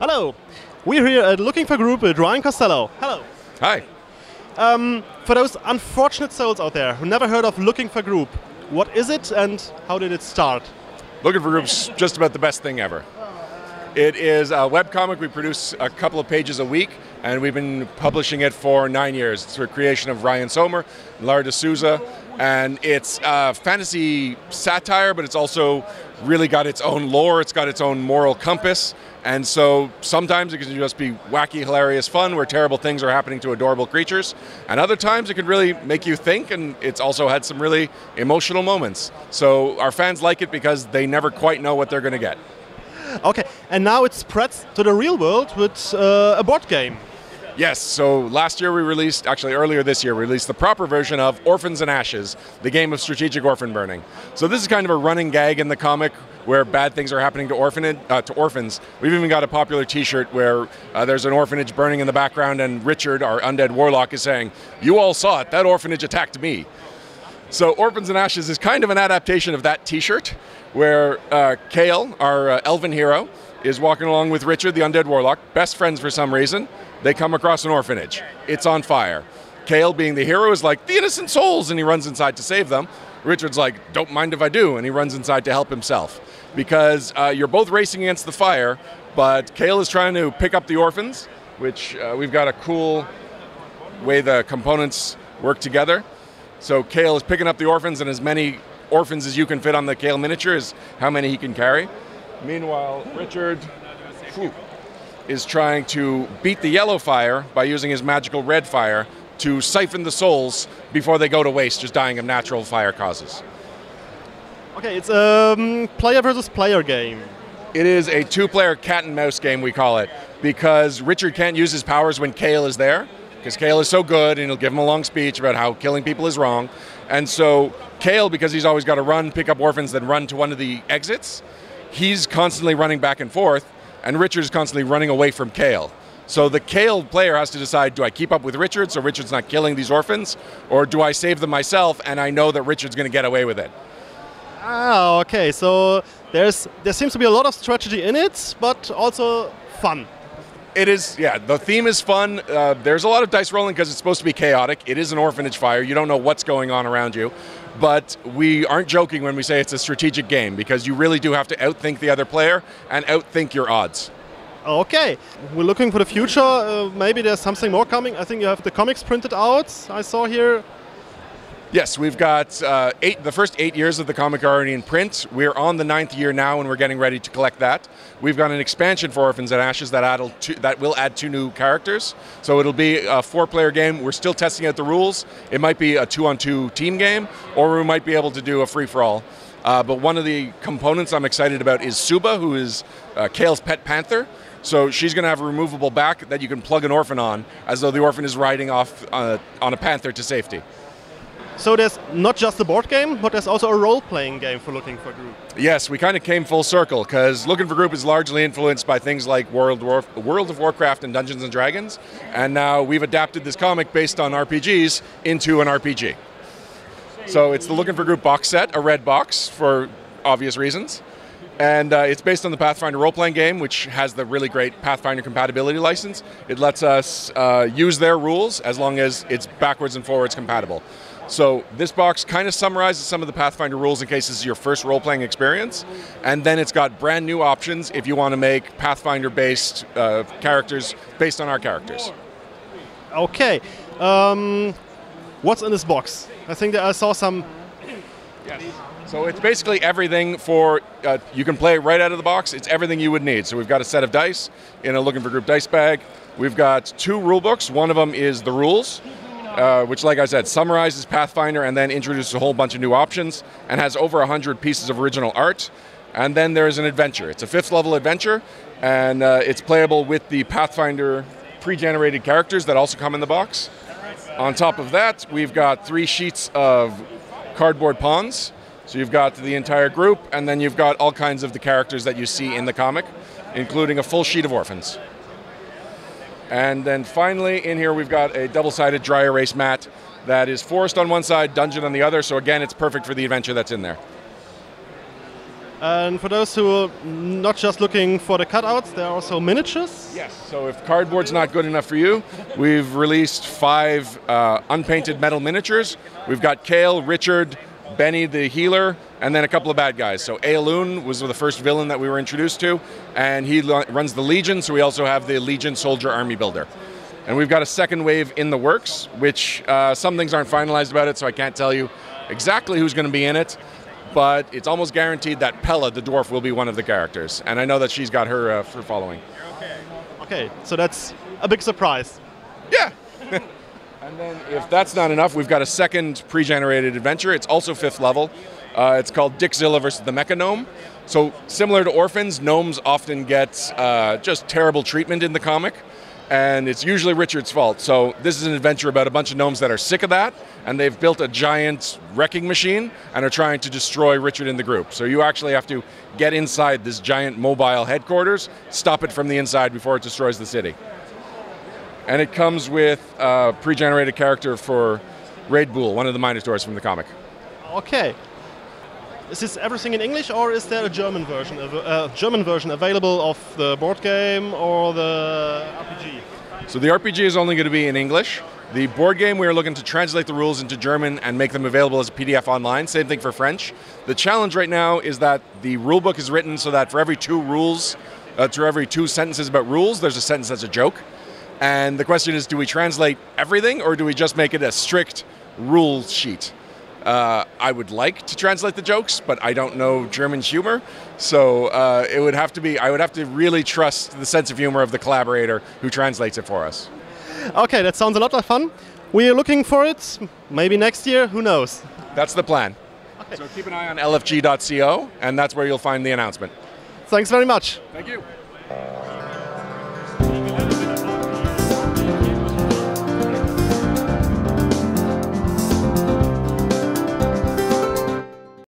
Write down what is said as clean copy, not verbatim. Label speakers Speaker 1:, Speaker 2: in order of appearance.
Speaker 1: Hello, we're here at Looking for Group with Ryan Costello. Hello.
Speaker 2: Hi.
Speaker 1: For those unfortunate souls out there who never heard of Looking for Group, what is it and how did it start?
Speaker 2: Looking for Group's just about the best thing ever. It is a webcomic. We produce a couple of pages a week, and we've been publishing it for 9 years. It's a creation of Ryan Sommer, Lara D'Souza, and it's fantasy satire, but it's also really got its own lore. It's got its own moral compass. And so sometimes it can just be wacky, hilarious fun where terrible things are happening to adorable creatures. And other times it can really make you think, and it's also had some really emotional moments. So our fans like it because they never quite know what they're going to get.
Speaker 1: Okay, and now it spreads to the real world with a board game.
Speaker 2: Yes, so last year we released, actually earlier this year, we released the proper version of Orphans and Ashes, the game of strategic orphan burning. So this is kind of a running gag in the comic where bad things are happening to orphans. We've even got a popular t-shirt where there's an orphanage burning in the background and Richard, our undead warlock, is saying, "You all saw it, that orphanage attacked me." So Orphans and Ashes is kind of an adaptation of that t-shirt where Kale, our elven hero, is walking along with Richard, the undead warlock, best friends for some reason. They come across an orphanage. It's on fire. Kale, being the hero, is like, "The innocent souls," and he runs inside to save them. Richard's like, "Don't mind if I do," and he runs inside to help himself. Because you're both racing against the fire, but Kale is trying to pick up the orphans, which we've got a cool way the components work together. So Kale is picking up the orphans, and as many orphans as you can fit on the Kale miniature is how many he can carry. Meanwhile, Richard is trying to beat the yellow fire by using his magical red fire to siphon the souls before they go to waste, just dying of natural fire causes.
Speaker 1: Okay, it's a player versus player game.
Speaker 2: It is a two-player cat and mouse game, we call it, because Richard can't use his powers when Kale is there, because Kale is so good and he'll give him a long speech about how killing people is wrong. And so Kale, because he's always got to run, pick up orphans, then run to one of the exits, he's constantly running back and forth, and Richard is constantly running away from Kale. So the Kale player has to decide, do I keep up with Richard so Richard's not killing these orphans, or do I save them myself and I know that Richard's going to get away with it?
Speaker 1: Ah, okay, so there seems to be a lot of strategy in it, but also fun.
Speaker 2: It is, yeah, the theme is fun. There's a lot of dice rolling because it's supposed to be chaotic. It is an orphanage fire. You don't know what's going on around you. But we aren't joking when we say it's a strategic game because you really do have to outthink the other player and outthink your odds.
Speaker 1: Okay, we're looking for the future. Maybe there's something more coming. I think you have the comics printed out, I saw here.
Speaker 2: Yes, we've got the first 8 years of the comic are already in print. We're on the 9th year now and we're getting ready to collect that. We've got an expansion for Orphans and Ashes that will add 2 new characters. So it'll be a 4-player game. We're still testing out the rules. It might be a 2-on-2 team game, or we might be able to do a free-for-all. But one of the components I'm excited about is Suba, who is Kale's pet panther. So she's going to have a removable back that you can plug an orphan on, as though the orphan is riding off on a panther to safety.
Speaker 1: So there's not just a board game, but there's also a role-playing game for Looking for Group.
Speaker 2: Yes, we kind of came full circle, because Looking for Group is largely influenced by things like World of Warcraft and Dungeons & Dragons, and now we've adapted this comic based on RPGs into an RPG. So it's the Looking for Group box set, a red box for obvious reasons, and it's based on the Pathfinder role-playing game, which has the really great Pathfinder compatibility license. It lets us use their rules as long as it's backwards and forwards compatible. So this box kind of summarizes some of the Pathfinder rules in case this is your first role-playing experience, and then it's got brand new options if you want to make Pathfinder-based characters based on our characters.
Speaker 1: Okay, what's in this box? I think that I saw some...
Speaker 2: Yes. So it's basically everything for, you can play right out of the box, it's everything you would need. So we've got a set of dice in a Looking for Group dice bag. We've got 2 rule books. One of them is the rules, which, like I said, summarizes Pathfinder and then introduces a whole bunch of new options and has over 100 pieces of original art. And then there's an adventure. It's a 5th level adventure, and it's playable with the Pathfinder pre-generated characters that also come in the box. On top of that, we've got 3 sheets of cardboard pawns. So you've got the entire group, and then you've got all kinds of the characters that you see in the comic, including a full sheet of orphans. And then finally, in here we've got a double-sided dry erase mat that is forest on one side, dungeon on the other, so again, it's perfect for the adventure that's in there.
Speaker 1: And for those who are not just looking for the cutouts, there are also miniatures?
Speaker 2: Yes, so if cardboard's not good enough for you, we've released 5 unpainted metal miniatures. We've got Kale, Richard, Benny the healer, and then a couple of bad guys. So Aelun was the first villain that we were introduced to, and he runs the Legion, so we also have the Legion Soldier Army Builder. And we've got a second wave in the works, which some things aren't finalized about it, so I can't tell you exactly who's going to be in it. But it's almost guaranteed that Pella, the dwarf, will be one of the characters. And I know that she's got her following.
Speaker 1: Okay, so that's a big surprise.
Speaker 2: Yeah. And then if that's not enough, we've got a second pre-generated adventure. It's also 5th level. It's called Dickzilla versus the Mecha Gnome. So similar to Orphans, gnomes often get just terrible treatment in the comic. And it's usually Richard's fault. So this is an adventure about a bunch of gnomes that are sick of that, and they've built a giant wrecking machine and are trying to destroy Richard in the group. So you actually have to get inside this giant mobile headquarters, stop it from the inside before it destroys the city. And it comes with a pre-generated character for Raid Bull, one of the Minotaurs from the comic.
Speaker 1: Okay. Is this everything in English, or is there a German version available of the board game or the RPG?
Speaker 2: So the RPG is only going to be in English. The board game, we are looking to translate the rules into German and make them available as a PDF online. Same thing for French. The challenge right now is that the rulebook is written so that for every 2 rules, to every 2 sentences about rules, there's a sentence that's a joke. And the question is, do we translate everything, or do we just make it a strict rules sheet? I would like to translate the jokes, but I don't know German humor, so it would have to be. I would have to really trust the sense of humor of the collaborator who translates it for us.
Speaker 1: Okay, that sounds a lot of fun. We are looking for it. Maybe next year. Who knows?
Speaker 2: That's the plan. Okay. So keep an eye on lfg.co, and that's where you'll find the announcement.
Speaker 1: Thanks very much.
Speaker 2: Thank you.